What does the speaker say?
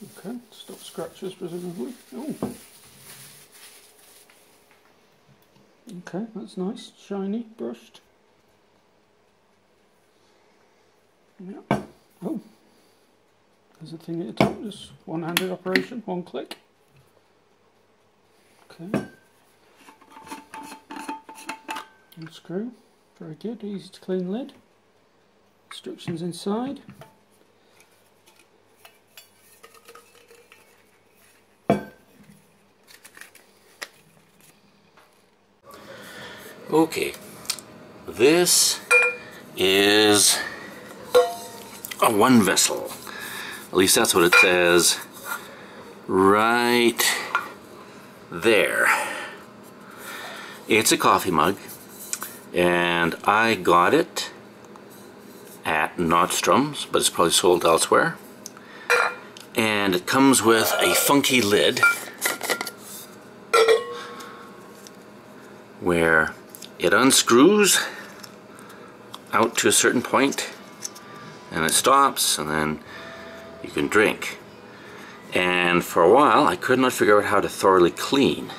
Okay, stop scratches presumably. Oh. Okay, that's nice, shiny, brushed. Yeah. Oh, there's a thing at the top, just one-handed operation, one click. Okay. Unscrew, very good, easy to clean lid. Instructions inside. Okay, this is a one vessel. At least that's what it says right there. It's a coffee mug, and I got it at Nordstrom's, but it's probably sold elsewhere. And it comes with a funky lid where it unscrews out to a certain point and it stops, and then you can drink. And for a while I could not figure out how to thoroughly clean